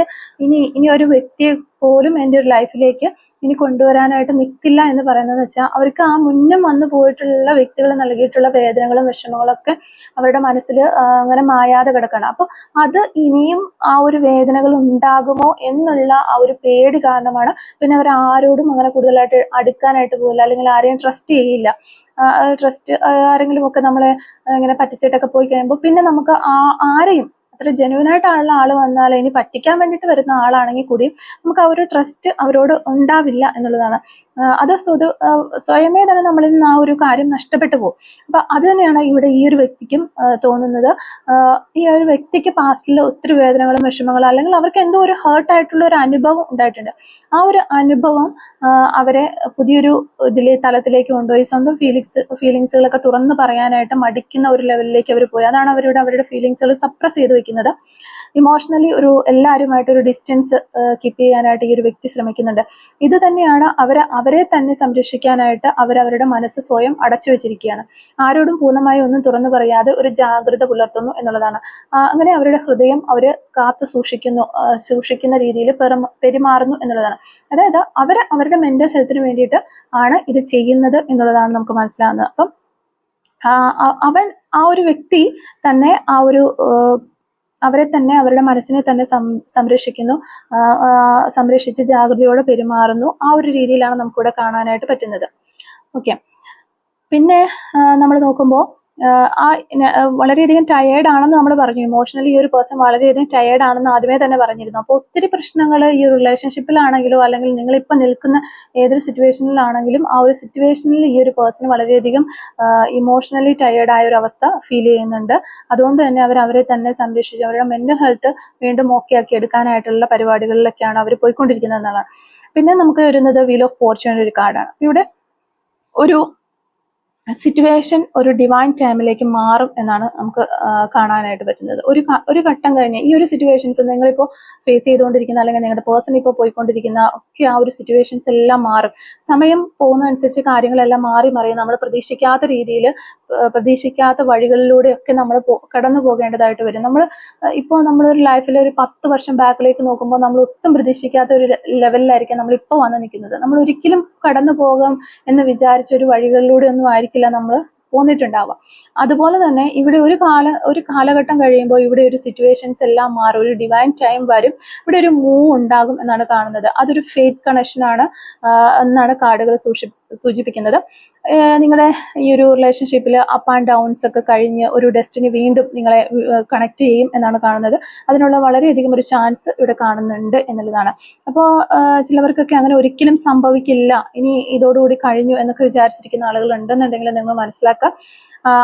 ഇനി ഒരു വ്യക്തിയെ പോലും എൻ്റെ ഒരു ലൈഫിലേക്ക് ഇനി കൊണ്ടുവരാനായിട്ട് നിൽക്കില്ല എന്ന് പറയുന്നത് വെച്ചാൽ അവർക്ക് ആ മുന്നേ വന്നു പോയിട്ടുള്ള വ്യക്തികൾ നൽകിയിട്ടുള്ള വേദനകളും വിഷമങ്ങളൊക്കെ അവരുടെ മനസ്സിൽ അങ്ങനെ മായാതെ കിടക്കണം. അപ്പോൾ അത് ഇനിയും ആ ഒരു വേദനകൾ ഉണ്ടാകുമോ എന്നുള്ള ആ ഒരു പേടി കാരണമാണ് പിന്നെ അവർ ആരോടും അങ്ങനെ കൂടുതലായിട്ട് അടുക്കാനായിട്ട് പോകില്ല, അല്ലെങ്കിൽ ആരെയും ട്രസ്റ്റ് ചെയ്യില്ല. ട്രസ്റ്റ് ആരെങ്കിലും ഒക്കെ നമ്മളെ ഇങ്ങനെ പറ്റിച്ചിട്ടൊക്കെ പോയി കഴിയുമ്പോൾ പിന്നെ നമുക്ക് ആരെയും അത്ര ജെന്യൂനായിട്ടുള്ള ആൾ വന്നാൽ ഇനി പറ്റിക്കാൻ വേണ്ടിയിട്ട് വരുന്ന ആളാണെങ്കിൽ കൂടി നമുക്ക് ആ ഒരു ട്രസ്റ്റ് അവരോട് ഉണ്ടാവില്ല എന്നുള്ളതാണ്. അത് സ്വയമേ തന്നെ നമ്മളിൽ നിന്ന് ആ ഒരു കാര്യം നഷ്ടപ്പെട്ടു പോകും. അപ്പൊ അത് തന്നെയാണ് ഇവിടെ ഈ ഒരു വ്യക്തിക്കും തോന്നുന്നത്. ഈ ഒരു വ്യക്തിക്ക് പാസ്റ്റിൽ ഒത്തിരി വേദനകളും വിഷമങ്ങളും, അല്ലെങ്കിൽ അവർക്ക് എന്തോ ഒരു ഹേർട്ടായിട്ടുള്ള ഒരു അനുഭവം ഉണ്ടായിട്ടുണ്ട്. ആ ഒരു അനുഭവം അവരെ പുതിയൊരു തലത്തിലേക്ക് കൊണ്ടുപോയി സ്വന്തം ഫീലിങ്സുകളൊക്കെ തുറന്നു പറയാനായിട്ട് മടിക്കുന്ന ഒരു ലെവലിലേക്ക് അവർ പോയി. അതാണ് അവരുടെ ഫീലിങ്സുകൾ സപ്രസ് ചെയ്ത് വെക്കുന്നത്. ഇമോഷണലി എല്ലാവരുമായിട്ട് ഒരു ഡിസ്റ്റൻസ് കീപ്പ് ചെയ്യാനായിട്ട് ഈ ഒരു വ്യക്തി ശ്രമിക്കുന്നുണ്ട്. ഇത് തന്നെയാണ് അവരെ തന്നെ സംരക്ഷിക്കാനായിട്ട് അവരവരുടെ മനസ്സ് സ്വയം അടച്ചു വെച്ചിരിക്കുകയാണ്. ആരോടും പൂർണ്ണമായി ഒന്നും തുറന്നു പറയാതെ ഒരു ജാഗ്രത പുലർത്തുന്നു എന്നുള്ളതാണ്. അങ്ങനെ അവരുടെ ഹൃദയം അവർ കാത്തു സൂക്ഷിക്കുന്ന രീതിയിൽ പെരുമാറുന്നു എന്നുള്ളതാണ്. അതായത് അവരുടെ മെന്റൽ ഹെൽത്തിന് വേണ്ടിയിട്ട് ആണ് ഇത് ചെയ്യുന്നത് എന്നുള്ളതാണ് നമുക്ക് മനസ്സിലാകുന്നത്. അപ്പം ആ ഒരു വ്യക്തി തന്നെ അവരെ തന്നെ അവരുടെ മനസ്സിനെ തന്നെ സംരക്ഷിച്ച് ജാഗ്രതയോടെ പെരുമാറുന്നു. ആ ഒരു രീതിയിലാണ് നമുക്കിവിടെ കാണാനായിട്ട് പറ്റുന്നത്. ഓക്കെ. പിന്നെ നമ്മൾ നോക്കുമ്പോൾ വളരെയധികം ടയേർഡ് ആണെന്ന് നമ്മൾ പറഞ്ഞു. ഇമോഷണലി ഈ ഒരു പേഴ്സൺ വളരെയധികം ടയേർഡ് ആണെന്ന് ആദ്യമേ തന്നെ പറഞ്ഞിരുന്നു. അപ്പോൾ ഒത്തിരി പ്രശ്നങ്ങൾ ഈ റിലേഷൻഷിപ്പിലാണെങ്കിലോ അല്ലെങ്കിൽ നിങ്ങളിപ്പോൾ നിൽക്കുന്ന ഏതൊരു സിറ്റുവേഷനിലാണെങ്കിലും ആ ഒരു സിറ്റുവേഷനിൽ ഈ ഒരു പേഴ്സൺ വളരെയധികം ഇമോഷണലി ടയേർഡ് ആയ ഒരു അവസ്ഥ ഫീൽ ചെയ്യുന്നുണ്ട്. അതുകൊണ്ട് തന്നെ അവരെ തന്നെ സംരക്ഷിച്ച് അവരുടെ മെന്റൽ ഹെൽത്ത് വീണ്ടും ഓക്കെ ആക്കി എടുക്കാനായിട്ടുള്ള പരിപാടികളിലൊക്കെയാണ് അവർ പോയിക്കൊണ്ടിരിക്കുന്നത് എന്നുള്ളതാണ്. പിന്നെ നമുക്ക് വരുന്നത് വീൽ ഓഫ് ഫോർച്യൂൺ ഒരു കാർഡാണ്. ഇവിടെ ഒരു സിറ്റുവേഷൻ ഒരു ഡിവൈൻ ടൈമിലേക്ക് മാറും എന്നാണ് നമുക്ക് കാണാനായിട്ട് പറ്റുന്നത്. ഒരു ഘട്ടം കഴിഞ്ഞ് ഈ ഒരു സിറ്റുവേഷൻസ് നിങ്ങളിപ്പോൾ ഫേസ് ചെയ്തുകൊണ്ടിരിക്കുന്ന അല്ലെങ്കിൽ നിങ്ങളുടെ പേഴ്സൺ ഇപ്പോൾ പോയിക്കൊണ്ടിരിക്കുന്ന ഒക്കെ ആ ഒരു സിറ്റുവേഷൻസ് എല്ലാം മാറും. സമയം പോകുന്നതനുസരിച്ച് കാര്യങ്ങളെല്ലാം മാറി മറിയും. നമ്മൾ പ്രതീക്ഷിക്കാത്ത രീതിയിൽ പ്രതീക്ഷിക്കാത്ത വഴികളിലൂടെയൊക്കെ നമ്മൾ കടന്നു പോകേണ്ടതായിട്ട് വരും. ഇപ്പോൾ നമ്മളൊരു ലൈഫിൽ ഒരു 10 വർഷം ബാക്കിലേക്ക് നോക്കുമ്പോൾ നമ്മൾ ഒട്ടും പ്രതീക്ഷിക്കാത്ത ഒരു ലെവലിലായിരിക്കും നമ്മളിപ്പോൾ വന്ന് നിൽക്കുന്നത്. നമ്മൾ ഒരിക്കലും കടന്നു പോകാം എന്ന് വിചാരിച്ച ഒരു വഴികളിലൂടെ ഒന്നും ആയിരിക്കില്ല നമ്മൾ പോന്നിട്ടുണ്ടാവുക. അതുപോലെ തന്നെ ഇവിടെ ഒരു കാലഘട്ടം കഴിയുമ്പോൾ ഇവിടെ ഒരു സിറ്റുവേഷൻസ് എല്ലാം മാറും. ഒരു ഡിവൈൻ ടൈം വരും. ഇവിടെ ഒരു മൂവ് ഉണ്ടാകും എന്നാണ് കാണുന്നത്. അതൊരു ഫേറ്റ് കണക്ഷൻ ആണ് എന്നാണ് കാർഡുകൾ സൂചിപ്പിക്കുന്നത്. നിങ്ങളുടെ ഈ ഒരു റിലേഷൻഷിപ്പിൽ അപ്പ് ആൻഡ് ഡൗൺസ് ഒക്കെ കഴിഞ്ഞ് ഒരു ഡെസ്റ്റിനി വീണ്ടും നിങ്ങളെ കണക്ട് ചെയ്യും എന്നാണ് കാണുന്നത്. അതിനുള്ള വളരെയധികം ഒരു ചാൻസ് ഇവിടെ കാണുന്നുണ്ട് എന്നുള്ളതാണ്. അപ്പോൾ ചിലവർക്കൊക്കെ അങ്ങനെ ഒരിക്കലും സംഭവിക്കില്ല, ഇനി ഇതോടുകൂടി കഴിഞ്ഞു എന്നൊക്കെ വിചാരിച്ചിരിക്കുന്ന ആളുകൾ ഉണ്ടെന്നുണ്ടെങ്കിൽ നിങ്ങൾ മനസ്സിലാക്കുക,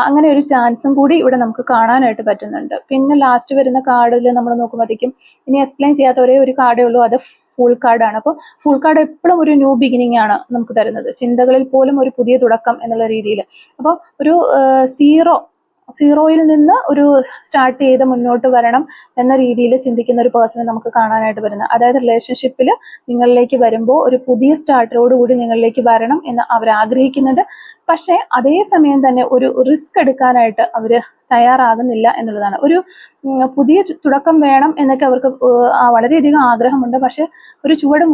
അങ്ങനെ ഒരു ചാൻസും കൂടി ഇവിടെ നമുക്ക് കാണാനായിട്ട് പറ്റുന്നുണ്ട്. പിന്നെ ലാസ്റ്റ് വരുന്ന കാർഡിൽ നമ്മൾ നോക്കുമ്പോഴത്തേക്കും ഇനി എക്സ്പ്ലെയിൻ ചെയ്യാത്ത ഒരേ ഒരു കാർഡേ ഉള്ളൂ, അത് ഫുൾ കാർഡാണ്. അപ്പോൾ ഫുൾ കാർഡ് എപ്പോഴും ഒരു ന്യൂ ബിഗിനിങ് ആണ് നമുക്ക് തരുന്നത്, ചിന്തകളിൽ പോലും ഒരു പുതിയ തുടക്കം എന്നുള്ള രീതിയിൽ. അപ്പോൾ ഒരു സീറോയിൽ നിന്ന് ഒരു സ്റ്റാർട്ട് ചെയ്ത് മുന്നോട്ട് വരണം എന്ന രീതിയിൽ ചിന്തിക്കുന്ന ഒരു പേഴ്സണെ നമുക്ക് കാണാനായിട്ട് വരുന്നത്. അതായത് റിലേഷൻഷിപ്പിൽ നിങ്ങളിലേക്ക് വരുമ്പോൾ ഒരു പുതിയ സ്റ്റാർട്ടറോടുകൂടി നിങ്ങളിലേക്ക് വരണം എന്ന് അവർ ആഗ്രഹിക്കുന്നുണ്ട്. പക്ഷേ അതേസമയം തന്നെ ഒരു റിസ്ക് എടുക്കാനായിട്ട് അവർ തയ്യാറാകുന്നില്ല എന്നുള്ളതാണ്. ഒരു പുതിയ തുടക്കം വേണം എന്നൊക്കെ അവർക്ക് വളരെയധികം ആഗ്രഹമുണ്ട്. പക്ഷെ ഒരു ചുവട്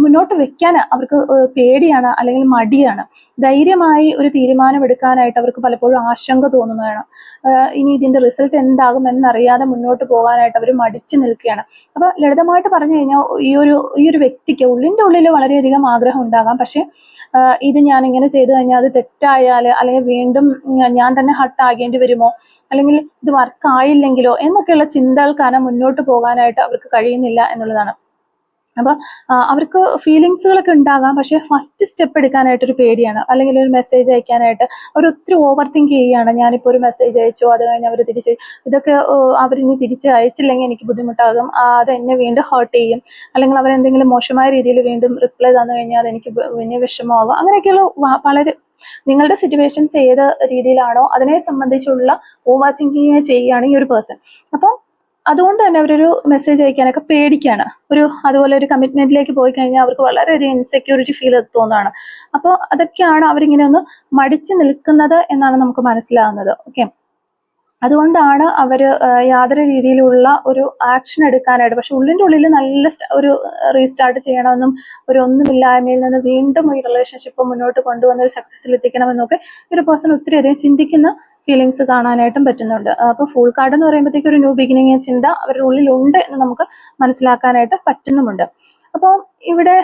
മുന്നോട്ട് വെക്കാൻ അവർക്ക് പേടിയാണ്, അല്ലെങ്കിൽ മടിയാണ്. ധൈര്യമായി ഒരു തീരുമാനം എടുക്കാനായിട്ട് അവർക്ക് പലപ്പോഴും ആശങ്ക തോന്നുന്നതാണ്. ഇനി ഇതിന്റെ റിസൾട്ട് എന്താകും എന്നറിയാതെ മുന്നോട്ട് പോകാനായിട്ട് അവർ മടിച്ചു നിൽക്കുകയാണ്. അപ്പൊ ലളിതമായിട്ട് പറഞ്ഞു കഴിഞ്ഞാൽ ഈ ഒരു വ്യക്തിക്ക് ഉള്ളിന്റെ ഉള്ളിൽ വളരെയധികം ആഗ്രഹം ഉണ്ടാകാം. പക്ഷെ ഇത് ഞാൻ ഇങ്ങനെ ചെയ്തു കഴിഞ്ഞാൽ അത് തെറ്റായാൽ, അല്ലെങ്കിൽ വീണ്ടും ഞാൻ തന്നെ ഹർട്ടാകേണ്ടി വരുമോ, അല്ലെങ്കിൽ ഇത് വർക്കായില്ലെങ്കിലോ എന്നൊക്കെയുള്ള ചിന്തകൾ കാരണം മുന്നോട്ട് പോകാനായിട്ട് അവർക്ക് കഴിയുന്നില്ല എന്നുള്ളതാണ്. അപ്പൊ അവർക്ക് ഫീലിങ്സുകളൊക്കെ ഉണ്ടാകാം, പക്ഷെ ഫസ്റ്റ് സ്റ്റെപ്പ് എടുക്കാനായിട്ടൊരു പേടിയാണ്. അല്ലെങ്കിൽ ഒരു മെസ്സേജ് അയക്കാനായിട്ട് അവർ ഒത്തിരി ഓവർ തിങ്ക് ചെയ്യുകയാണ്. ഞാനിപ്പോൾ ഒരു മെസ്സേജ് അയച്ചോ, അത് കഴിഞ്ഞ് അവർ ഇതൊക്കെ അവരിനി തിരിച്ച് അയച്ചില്ലെങ്കിൽ എനിക്ക് ബുദ്ധിമുട്ടാകും, അത് എന്നെ വീണ്ടും ഹേർട്ട് ചെയ്യും, അല്ലെങ്കിൽ അവരെന്തെങ്കിലും മോശമായ രീതിയിൽ വീണ്ടും റിപ്ലൈ തന്നു കഴിഞ്ഞാൽ അതെനിക്ക് പിന്നെ വിഷമമാകും. അങ്ങനെയൊക്കെയുള്ള വളരെ നിങ്ങളുടെ സിറ്റുവേഷൻസ് ഏത് രീതിയിലാണോ അതിനെ സംബന്ധിച്ചുള്ള ഓവർ തിങ്കിങ് ചെയ്യുകയാണ് ഈ ഒരു പേഴ്സൺ. അപ്പം അതുകൊണ്ട് തന്നെ അവരൊരു മെസ്സേജ് അയക്കാനൊക്കെ പേടിക്കാണ്. അതുപോലെ ഒരു കമ്മിറ്റ്മെന്റിലേക്ക് പോയി കഴിഞ്ഞാൽ അവർക്ക് വളരെയധികം ഇൻസെക്യൂരിറ്റി ഫീൽ തോന്നുന്നതാണ്. അപ്പോൾ അതൊക്കെയാണ് അവരിങ്ങനെ ഒന്ന് മടിച്ചു നിൽക്കുന്നത് എന്നാണ് നമുക്ക് മനസ്സിലാകുന്നത്. ഓക്കെ, അതുകൊണ്ടാണ് അവർ യാതൊരു രീതിയിലുള്ള ഒരു ആക്ഷൻ എടുക്കാനായിട്ട്, പക്ഷെ ഉള്ളിൻ്റെ ഉള്ളിൽ നല്ല ഒരു റീസ്റ്റാർട്ട് ചെയ്യണമെന്നും ഒരു ഒന്നുമില്ലായ്മയിൽ നിന്ന് വീണ്ടും ഈ റിലേഷൻഷിപ്പ് മുന്നോട്ട് കൊണ്ടുവന്ന് ഒരു സക്സസ്സിൽ എത്തിക്കണമെന്നൊക്കെ ഒരു പേഴ്സൺ ഒത്തിരി അധികം ചിന്തിക്കുന്ന ഫീലിങ്സ് കാണാനായിട്ടും പറ്റുന്നുണ്ട്. അപ്പോൾ ഫുൾ കാർഡ് എന്ന് പറയുമ്പോഴത്തേക്ക് ഒരു ന്യൂ ബിഗിനിങ് ചിന്ത അവരുടെ ഉള്ളിലുണ്ട് എന്ന് നമുക്ക് മനസ്സിലാക്കാനായിട്ട് പറ്റുന്നുമുണ്ട്. അപ്പോൾ ഇവിടെ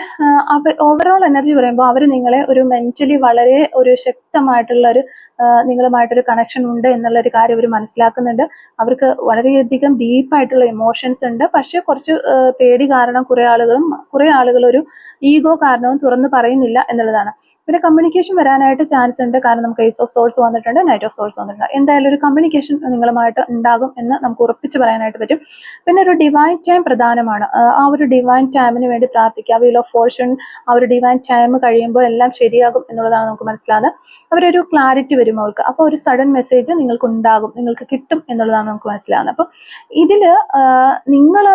ഓവറോൾ എനർജി പറയുമ്പോൾ അവർ നിങ്ങളെ ഒരു മെന്റലി വളരെ ഒരു ശക്തമായിട്ടുള്ള ഒരു നിങ്ങളുമായിട്ടൊരു കണക്ഷൻ ഉണ്ട് എന്നുള്ളൊരു കാര്യം അവർ മനസ്സിലാക്കുന്നുണ്ട്. അവർക്ക് വളരെയധികം ഡീപ്പായിട്ടുള്ള ഇമോഷൻസ് ഉണ്ട്. പക്ഷെ കുറച്ച് പേടി കാരണം കുറെ ആളുകൾ ഒരു ഈഗോ കാരണവും തുറന്നു പറയുന്നില്ല എന്നുള്ളതാണ്. പിന്നെ കമ്മ്യൂണിക്കേഷൻ വരാനായിട്ട് ചാൻസ് ഉണ്ട്. കാരണം നമുക്ക് ഏസ് ഓഫ് സോൾസ് വന്നിട്ടുണ്ട്, നൈറ്റ് ഓഫ് സോൾസ് വന്നിട്ടുണ്ട്. എന്തായാലും ഒരു കമ്മ്യൂണിക്കേഷൻ നിങ്ങളുമായിട്ട് ഉണ്ടാകും എന്ന് നമുക്ക് ഉറപ്പിച്ച് പറയാനായിട്ട് പറ്റും. പിന്നെ ഒരു ഡിവൈൻ ടൈം പ്രധാനമാണ്. ആ ഒരു ഡിവൈൻ ടൈമിന് വേണ്ടി പ്രാർത്ഥിക്കുക. വീൽ ഓഫ് ഫോർച്യൂൺ ആ ഒരു ഡിവൈൻ ടൈം കഴിയുമ്പോൾ എല്ലാം ശരിയാകും എന്നുള്ളതാണ് നമുക്ക് മനസ്സിലാകുന്നത്. അവരൊരു ക്ലാരിറ്റി വരും അവർക്ക്. അപ്പോൾ ഒരു സഡൻ മെസ്സേജ് നിങ്ങൾക്ക് ഉണ്ടാകും, നിങ്ങൾക്ക് കിട്ടും എന്നുള്ളതാണ് നമുക്ക് മനസ്സിലാകുന്നത്. അപ്പം ഇതിൽ നിങ്ങൾ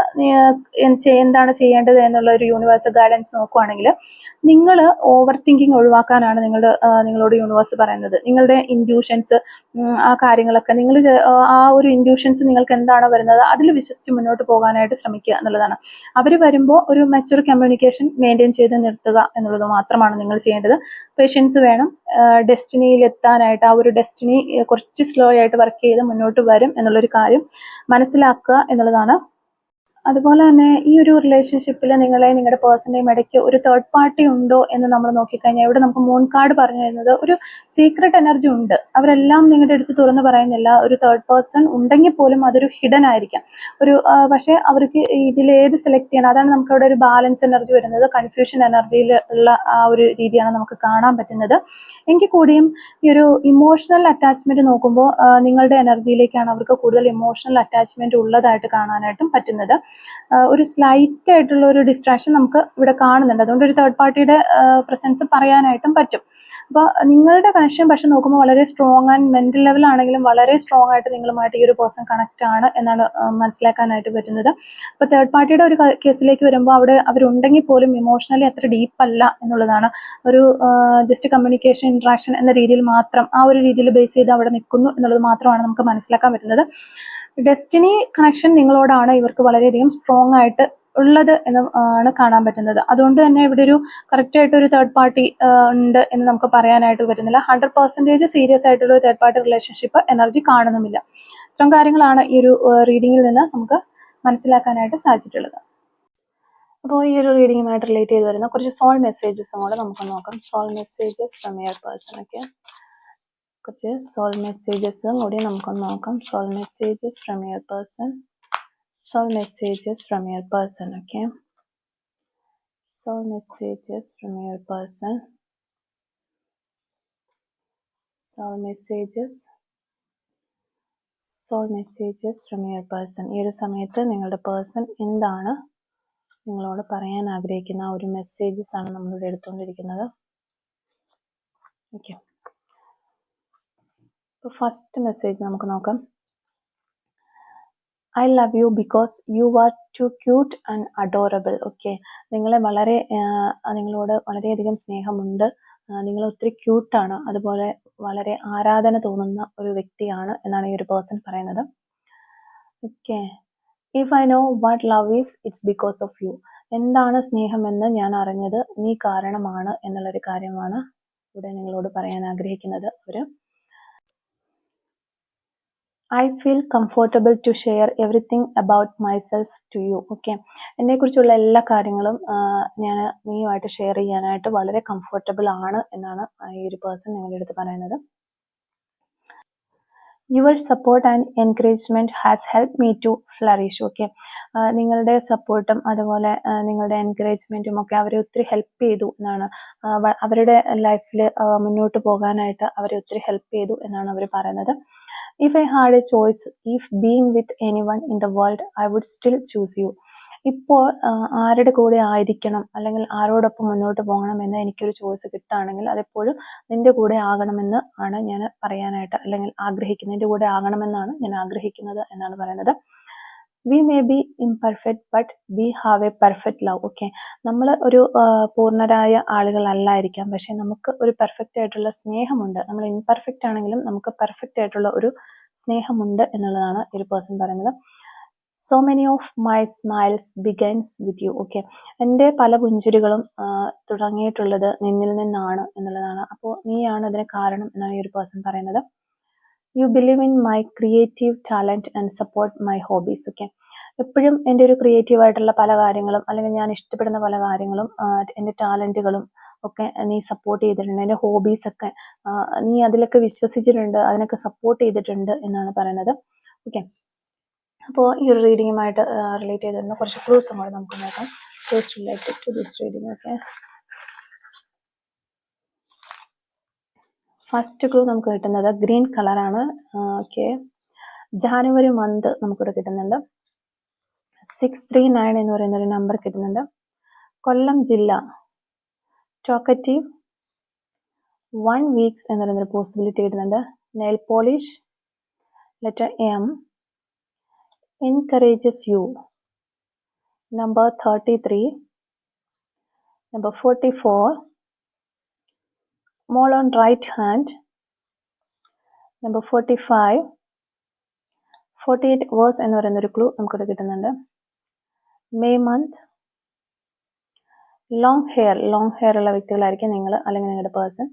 എന്താണ് ചെയ്യേണ്ടത് എന്നുള്ള ഒരു യൂണിവേഴ്സൽ ഗൈഡൻസ് നോക്കുവാണെങ്കിൽ, നിങ്ങൾ ഓവർ തിങ്കിങ് ഒഴിവാക്കാനാണ് നിങ്ങളോട് യൂണിവേഴ്സ് പറയുന്നത്. നിങ്ങളുടെ ഇൻഡ്യൂഷൻസ്, ആ കാര്യങ്ങളൊക്കെ ആ ഒരു ഇൻഡ്യൂഷൻസ് നിങ്ങൾക്ക് എന്താണോ വരുന്നത് അതിൽ വിശ്വസിച്ച് മുന്നോട്ട് പോകാനായിട്ട് ശ്രമിക്കുക എന്നുള്ളതാണ്. അവർ വരുമ്പോൾ ഒരു മെച്യൂർ കമ്മ്യൂണിക്കേഷൻ മെയിൻറ്റെയിൻ ചെയ്ത് നിർത്തുക എന്നുള്ളത് മാത്രമാണ് നിങ്ങൾ ചെയ്യേണ്ടത്. പേഷ്യൻസ് വേണം. ഡെസ്റ്റിനിയിൽ എത്താനായിട്ട് ആ ഒരു ഡെസ്റ്റിനി കുറച്ച് സ്ലോ ആയിട്ട് വർക്ക് ചെയ്ത് മുന്നോട്ട് വരും എന്നുള്ളൊരു കാര്യം മനസ്സിലാക്കുക എന്നുള്ളതാണ്. അതുപോലെ തന്നെ ഈ ഒരു റിലേഷൻഷിപ്പിൽ നിങ്ങളുടെ പേഴ്സൻ്റെയും ഇടയ്ക്ക് ഒരു തേർഡ് പാർട്ടി ഉണ്ടോ എന്ന് നമ്മൾ നോക്കിക്കഴിഞ്ഞാൽ ഇവിടെ നമുക്ക് മൂൺ കാർഡ് പറഞ്ഞു തരുന്നത് ഒരു സീക്രട്ട് എനർജി ഉണ്ട്. അവരെല്ലാം നിങ്ങളുടെ അടുത്ത് തുറന്ന് പറയുന്നില്ല. ഒരു തേർഡ് പേഴ്സൺ ഉണ്ടെങ്കിൽ പോലും അതൊരു ഹിഡൻ ആയിരിക്കാം. പക്ഷേ അവർക്ക് ഇതിലേത് സെലക്ട് ചെയ്യണം, അതാണ് നമുക്ക് അവിടെ ഒരു ബാലൻസ് എനർജി വരുന്നത്. കൺഫ്യൂഷൻ എനർജിയിൽ ഉള്ള ആ ഒരു രീതിയാണ് നമുക്ക് കാണാൻ പറ്റുന്നത്. എങ്കിൽ കൂടിയും ഈ ഒരു ഇമോഷണൽ അറ്റാച്ച്മെന്റ് നോക്കുമ്പോൾ നിങ്ങളുടെ എനർജിയിലേക്കാണ് അവർക്ക് കൂടുതൽ ഇമോഷണൽ അറ്റാച്ച്മെന്റ് ഉള്ളതായിട്ട് കാണാനായിട്ടും പറ്റുന്നത്. ഒരു സ്ലൈറ്റ് ആയിട്ടുള്ള ഒരു ഡിസ്ട്രാക്ഷൻ നമുക്ക് ഇവിടെ കാണുന്നുണ്ട്. അതുകൊണ്ട് ഒരു തേർഡ് പാർട്ടിയുടെ പ്രസൻസ് പറയാനായിട്ടും പറ്റും. അപ്പോൾ നിങ്ങളുടെ കണക്ഷൻ പക്ഷെ നോക്കുമ്പോൾ വളരെ സ്ട്രോങ് ആൻഡ് മെന്റൽ ലെവലാണെങ്കിലും വളരെ സ്ട്രോങ് ആയിട്ട് നിങ്ങളുമായിട്ട് ഈ ഒരു പേഴ്സൺ കണക്റ്റ് ആണ് എന്നാണ് മനസ്സിലാക്കാനായിട്ട് പറ്റുന്നത്. അപ്പോൾ തേർഡ് പാർട്ടിയുടെ ഒരു കേസിലേക്ക് വരുമ്പോൾ അവിടെ അവരുണ്ടെങ്കിൽ പോലും ഇമോഷണലി അത്ര ഡീപ്പ് അല്ല എന്നുള്ളതാണ്. ഒരു ജസ്റ്റ് കമ്മ്യൂണിക്കേഷൻ ഇൻട്രാക്ഷൻ എന്ന രീതിയിൽ മാത്രം ആ ഒരു രീതിയിൽ ബേസ് ചെയ്ത് അവിടെ നിൽക്കുന്നു എന്നുള്ളത് മാത്രമാണ് നമുക്ക് മനസ്സിലാക്കാൻ പറ്റുന്നത്. ഡെസ്റ്റിനി കണക്ഷൻ നിങ്ങളോടാണ് ഇവർക്ക് വളരെയധികം സ്ട്രോങ് ആയിട്ട് ഉള്ളത് എന്ന് ആണ് കാണാൻ പറ്റുന്നത്. അതുകൊണ്ട് തന്നെ ഇവിടെ ഒരു കറക്റ്റ് ആയിട്ട് ഒരു തേർഡ് പാർട്ടി ഉണ്ട് എന്ന് നമുക്ക് പറയാനായിട്ട് പറ്റുന്നില്ല. 100% സീരിയസ് ആയിട്ടുള്ള ഒരു തേർഡ് പാർട്ടി റിലേഷൻഷിപ്പ് എനർജി കാണുന്നുമില്ല. ഇത്തരം കാര്യങ്ങളാണ് ഈ ഒരു റീഡിങ്ങിൽ നിന്ന് നമുക്ക് മനസ്സിലാക്കാനായിട്ട് സാധിച്ചിട്ടുള്ളത്. അപ്പോൾ ഈ ഒരു റീഡിങ്ങുമായിട്ട് റിലേറ്റ് ചെയ്ത് വരുന്ന കുറച്ച് സോൾ മെസ്സേജസും കൂടെ നമുക്ക് നോക്കാം. Soul messages from your person. Okay, കുറച്ച് സോൾ മെസ്സേജസും കൂടി നമുക്കൊന്ന് നോക്കാം. Soul messages from your person. Soul messages from your person. Okay, soul messages from your person. Soul messages from your person. ഈ ഒരു സമയത്ത് നിങ്ങളുടെ പേഴ്സൺ എന്താണ് നിങ്ങളോട് പറയാൻ ആഗ്രഹിക്കുന്ന ആ ഒരു മെസ്സേജസ് ആണ് നമ്മളിവിടെ എടുത്തുകൊണ്ടിരിക്കുന്നത്. ഓക്കെ, അപ്പോൾ ഫസ്റ്റ് മെസ്സേജ് നമുക്ക് നോക്കാം. I love you because you are too cute and adorable. Okay, നിങ്ങളോട് വളരെയധികം സ്നേഹമുണ്ട്. നിങ്ങൾ ഒത്തിരി ക്യൂട്ടാണ്, അതുപോലെ വളരെ ആരാധന തോന്നുന്ന ഒരു വ്യക്തിയാണ് എന്നാണ് ഈ ഒരു പേഴ്സൺ പറയുന്നത്. Okay, if I know what love is it's because of you. എന്താണ് സ്നേഹമെന്ന് ഞാൻ അറിഞ്ഞത് നീ കാരണമാണ് എന്നുള്ളൊരു കാര്യമാണ് ഇവിടെ നിങ്ങളോട് പറയാൻ ആഗ്രഹിക്കുന്നത്. I feel comfortable to share everything about myself to you. Okay, എന്നെക്കുറിച്ചുള്ള എല്ലാ കാര്യങ്ങളും ഞാൻ നീയുമായിട്ട് ഷെയർ ചെയ്യാനായിട്ട് വളരെ കംഫർട്ടബിൾ ആണ് എന്നാണ് ഈ ഒരു പേഴ്സൺ നിങ്ങളുടെ അടുത്ത് പറയുന്നത്. Your support and encouragement has help me to flourish. Okay, നിങ്ങളുടെ സപ്പോർട്ടും അതുപോലെ നിങ്ങളുടെ എൻകറേജ്മെന്റും ഒക്കെ അവരെ ഒത്തിരി ഹെൽപ്പ് ചെയ്തു എന്നാണ്, അവരുടെ ലൈഫിൽ മുന്നോട്ട് പോകാനായിട്ട് അവരെ ഒത്തിരി ഹെൽപ്പ് ചെയ്തു എന്നാണ് അവർ പറയുന്നത്. If I had a choice, if being with anyone in the world, I would still choose you. ഇപ്പോൾ ആരുടെ കൂടെ ആയിരിക്കണം അല്ലെങ്കിൽ ആരോടൊപ്പം മുന്നോട്ട് പോകണമെന്ന് എനിക്കൊരു ചോയ്സ് കിട്ടുകയാണെങ്കിൽ അതെപ്പോഴും നിന്റെ കൂടെ ആകണമെന്ന് ആണ് ഞാൻ പറയാനായിട്ട് അല്ലെങ്കിൽ ആഗ്രഹിക്കുന്നത്. നിന്റെ കൂടെ ആകണമെന്നാണ് ഞാൻ ആഗ്രഹിക്കുന്നത് എന്നാണ് പറയുന്നത്. We may be imperfect but we have A perfect love. Okay, നമ്മൾ ഒരു പൂർണ്ണരായ ആളുകളല്ലായിരിക്കാം, പക്ഷെ നമുക്ക് ഒരു പെർഫെക്റ്റ് ആയിട്ടുള്ള സ്നേഹമുണ്ട്. നമ്മൾ ഇംപെർഫെക്റ്റ് ആണെങ്കിലും നമുക്ക് പെർഫെക്റ്റ് ആയിട്ടുള്ള ഒരു സ്നേഹമുണ്ട് എന്നുള്ളതാണ് ഒരു പേഴ്സൺ പറയുന്നത്. So many of my smiles begins with you. Okay, എൻ്റെ പല പുഞ്ചിരികളും തുടങ്ങിയിട്ടുള്ളത് നിന്നിൽ നിന്നാണ് എന്നുള്ളതാണ്. അപ്പോൾ നീയാണ് അതിന് കാരണം എന്നാണ് ഈ ഒരു പേഴ്സൺ പറയുന്നത്. You believe in my creative talent and support my hobbies. Okay, എപ്പോഴും എൻ്റെ ഒരു ക്രിയേറ്റീവായിട്ടുള്ള പല കാര്യങ്ങളും അല്ലെങ്കിൽ ഞാൻ ഇഷ്ടപ്പെടുന്ന പല കാര്യങ്ങളും എൻ്റെ ടാലൻറ്റുകളും ഒക്കെ നീ സപ്പോർട്ട് ചെയ്തിട്ടുണ്ട്. എൻ്റെ ഹോബീസൊക്കെ നീ അതിലൊക്കെ വിശ്വസിച്ചിട്ടുണ്ട്, അതിനൊക്കെ സപ്പോർട്ട് ചെയ്തിട്ടുണ്ട് എന്നാണ് പറയുന്നത്. ഓക്കെ, അപ്പോൾ ഈ ഒരു റീഡിങ്ങുമായിട്ട് റിലേറ്റ് ചെയ്തിരുന്ന കുറച്ച് ക്ലൂസും കൂടെ നമുക്ക് നോക്കാം. Clues related to this reading. Okay, first clue നമുക്ക് കിട്ടുന്നത് ഗ്രീൻ കളറാണ്. ഓക്കെ, ജാനുവരി മന്ത് നമുക്കിവിടെ കിട്ടുന്നുണ്ട്. 639 എന്ന് പറയുന്ന ഒരു നമ്പർ കിട്ടുന്നുണ്ട്. കൊല്ലം ജില്ല, ടോക്കറ്റീവ്, 1 വീക്സ് എന്ന് പറയുന്നൊരു പോസിബിലിറ്റി കിട്ടുന്നുണ്ട്. Nail polish, letter M, encourages you, number 33, number 44, mole on right hand, number 45, 48 verse എന്ന് പറയുന്നൊരു ക്ലൂ നമുക്കിവിടെ കിട്ടുന്നുണ്ട്. മെയ് മന്ത്, ലോങ് ഹെയർ ഉള്ള വ്യക്തികളായിരിക്കും നിങ്ങൾ അല്ലെങ്കിൽ നിങ്ങളുടെ പേഴ്സൺ.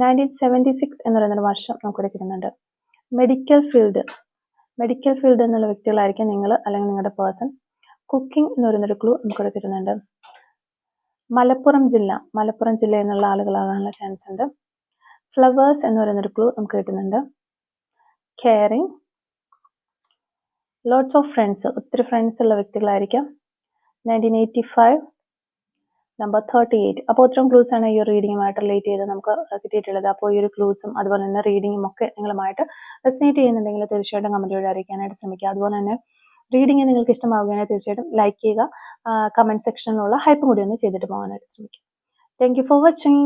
1976 എന്ന് പറയുന്നൊരു വർഷം നമുക്കിവിടെ കിട്ടുന്നുണ്ട്. മെഡിക്കൽ ഫീൽഡ് എന്നുള്ള വ്യക്തികളായിരിക്കും നിങ്ങൾ അല്ലെങ്കിൽ നിങ്ങളുടെ പേഴ്സൺ. കുക്കിംഗ് എന്ന് പറയുന്നൊരു ക്ലൂ നമുക്കിവിടെ കിട്ടുന്നുണ്ട്. മലപ്പുറം ജില്ല എന്നുള്ള ആളുകളാകാനുള്ള ചാൻസ് ഉണ്ട്. ഫ്ലവേഴ്സ് എന്ന് പറയുന്നൊരു ക്ലൂ നമുക്ക് കിട്ടുന്നുണ്ട്. കെയറിങ്, ലോട്ട്സ് ഓഫ് ഫ്രണ്ട്സ്, ഒത്തിരി ഫ്രണ്ട്സ് ഉള്ള വ്യക്തികളായിരിക്കാം. 1985, നമ്പർ 38. അപ്പോൾ ഇത്രയും ക്ലൂസ് ആണ് ഈ ഒരു റീഡിങ്ങുമായിട്ട് റിലേറ്റ് ചെയ്ത് നമുക്ക് കിട്ടിയിട്ടുള്ളത്. അപ്പോൾ ഈ ഒരു ക്ലൂസും അതുപോലെ തന്നെ റീഡിങ്ങും ഒക്കെ നിങ്ങളുമായിട്ട് റെസനേറ്റ് ചെയ്യുന്നുണ്ടെങ്കിൽ തീർച്ചയായിട്ടും കമന്റ് വഴി അറിയിക്കാനായിട്ട് ശ്രമിക്കുക. അതുപോലെ തന്നെ റീഡിങ് നിങ്ങൾക്ക് ഇഷ്ടമാവുകയാണെങ്കിൽ തീർച്ചയായിട്ടും ലൈക്ക് ചെയ്യുക, കമൻറ്റ് സെക്ഷനിലുള്ള ഹൈപ്പും കൂടി ഒന്ന് ചെയ്തിട്ട് പോകാനായിട്ട് ശ്രമിക്കുക. Thank you for watching.